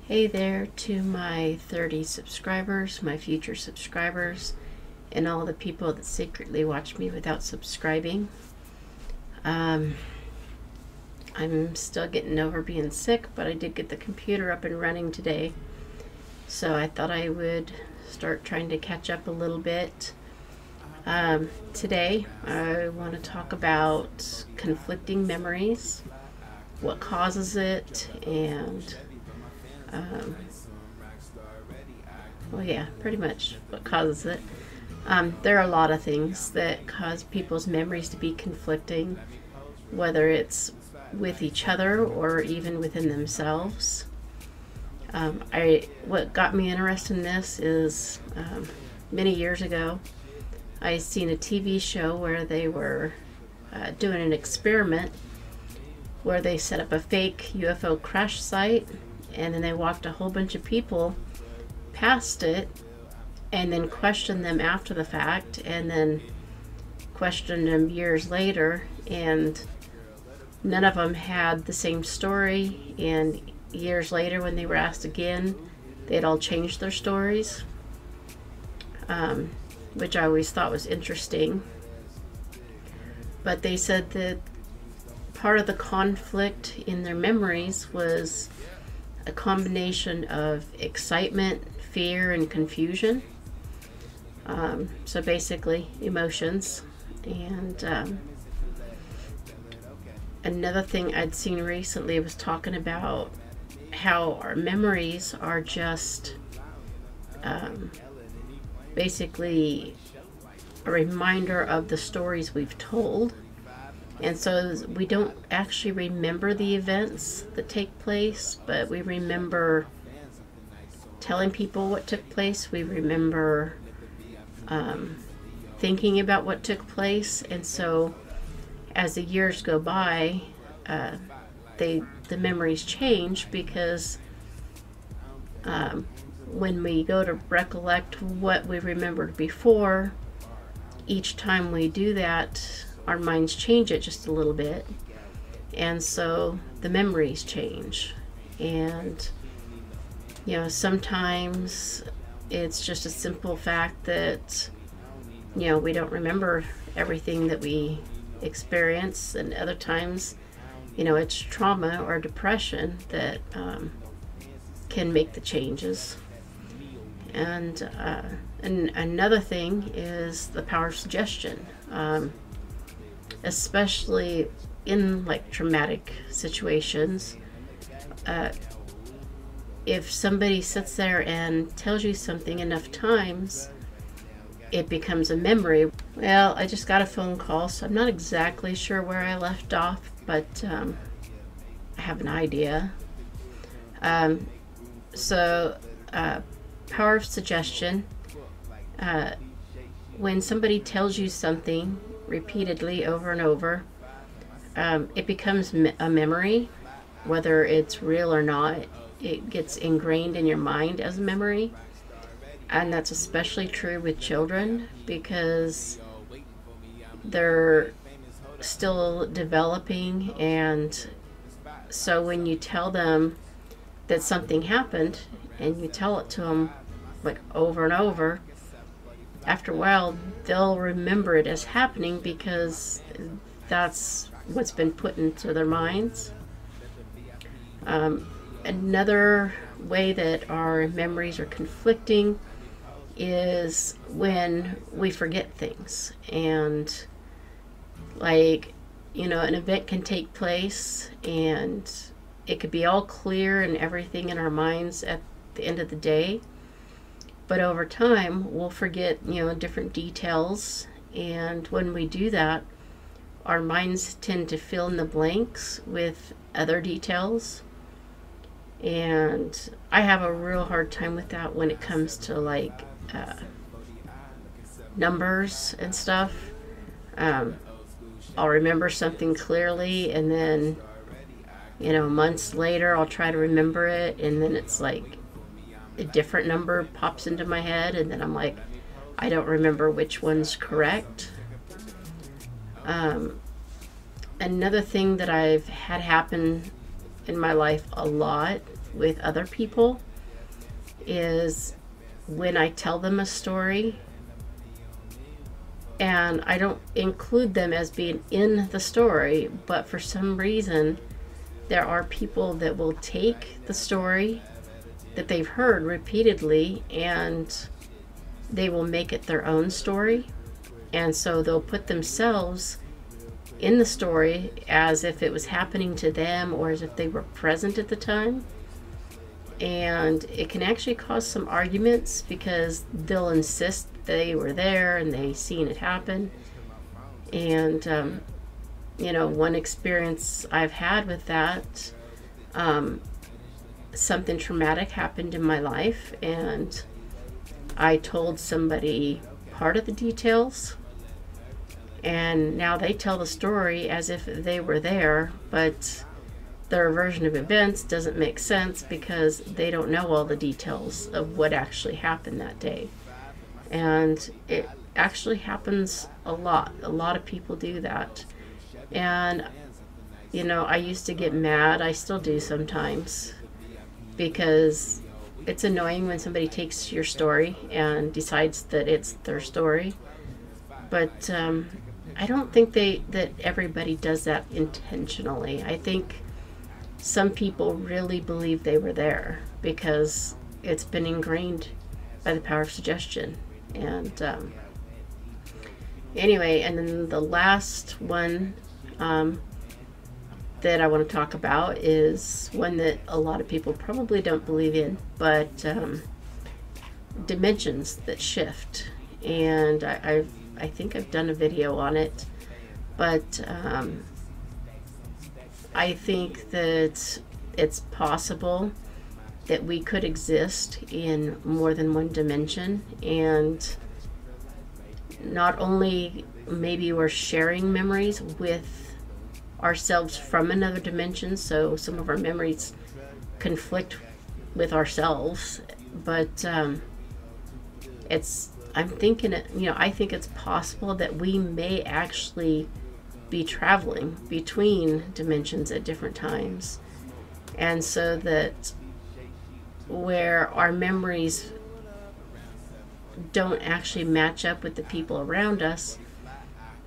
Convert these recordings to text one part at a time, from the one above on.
Hey there to my 30 subscribers, my future subscribers, and all the people that secretly watch me without subscribing. I'm still getting over being sick, but I did get the computer up and running today. So I thought I would start trying to catch up a little bit. Today I want to talk about conflicting memories, what causes it, and well, yeah, pretty much what causes it. There are a lot of things that cause people's memories to be conflicting, whether it's with each other or even within themselves. What got me interested in this is many years ago, I seen a TV show where they were doing an experiment where they set up a fake UFO crash site, and then they walked a whole bunch of people past it and then questioned them after the fact, and then questioned them years later, and none of them had the same story. And years later, when they were asked again, they'd all changed their stories, which I always thought was interesting. But they said that part of the conflict in their memories was a combination of excitement, fear, and confusion. So basically emotions. And another thing I'd seen recently was talking about how our memories are just basically a reminder of the stories we've told. And so we don't actually remember the events that take place, but we remember telling people what took place. We remember thinking about what took place. And so as the years go by, the memories change, because when we go to recollect what we remembered before, each time we do that, our minds change it just a little bit, and so the memories change. And sometimes it's just a simple fact that we don't remember everything that we experience, and other times it's trauma or depression that can make the changes. And another thing is the power of suggestion, especially in like traumatic situations. If somebody sits there and tells you something enough times, it becomes a memory. Well, I just got a phone call, so I'm not exactly sure where I left off, but I have an idea. Power of suggestion. When somebody tells you something repeatedly over and over, it becomes a memory. Whether it's real or not, it gets ingrained in your mind as a memory. And that's especially true with children, because they're still developing. And so when you tell them that something happened and you tell it to them like over and over, after a while they'll remember it as happening, because that's what's been put into their minds. Another way that our memories are conflicting is when we forget things. And like, an event can take place and it could be all clear and everything in our minds at the end of the day, but over time we'll forget different details. And when we do that, our minds tend to fill in the blanks with other details. And I have a real hard time with that when it comes to like numbers and stuff. I'll remember something clearly, and then months later I'll try to remember it, and then it's like a different number pops into my head, and then I'm like, I don't remember which one's correct. Another thing that I've had happen in my life a lot with other people is when I tell them a story and I don't include them as being in the story, but for some reason there are people that will take the story that they've heard repeatedly and they will make it their own story. And so they'll put themselves in the story as if it was happening to them or as if they were present at the time. And it can actually cause some arguments because they'll insist they were there and they seen it happen. And you know, one experience I've had with that, something traumatic happened in my life and I told somebody part of the details, and now they tell the story as if they were there, but their version of events doesn't make sense because they don't know all the details of what actually happened that day. And it actually happens a lot. A lot of people do that. And, you know, I used to get mad. I still do sometimes, because it's annoying when somebody takes your story and decides that it's their story. But I don't think that everybody does that intentionally. I think some people really believe they were there because it's been ingrained by the power of suggestion. And anyway, and then the last one that I want to talk about is one that a lot of people probably don't believe in, but dimensions that shift. And I think I've done a video on it, but I think that it's possible that we could exist in more than one dimension, and not only maybe we're sharing memories with ourselves from another dimension, so some of our memories conflict with ourselves, but I'm thinking, you know, I think it's possible that we may actually be traveling between dimensions at different times, and so that where our memories don't actually match up with the people around us,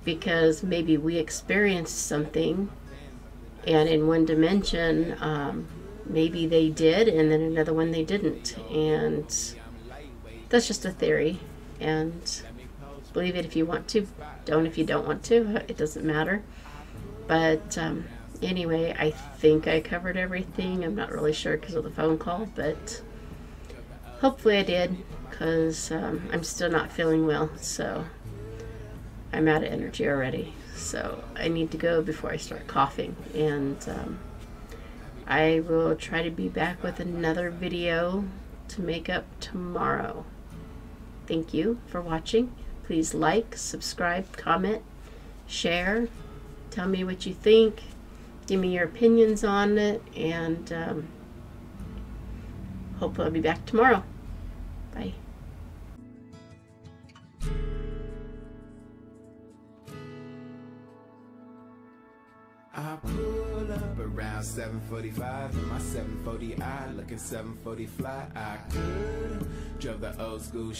because maybe we experienced something and in one dimension maybe they did, and then another one they didn't. And that's just a theory, and believe it if you want to, don't if you don't want to, it doesn't matter. But anyway, I think I covered everything. I'm not really sure because of the phone call, but hopefully I did, because I'm still not feeling well, so I'm out of energy already. So I need to go before I start coughing, and I will try to be back with another video to make up tomorrow. Thank you for watching. Please like, subscribe, comment, share, tell me what you think, give me your opinions on it, and hopefully I'll be back tomorrow. Bye. I pull up around 7:45 in my 740i, looking 740 fly. I could drove the old school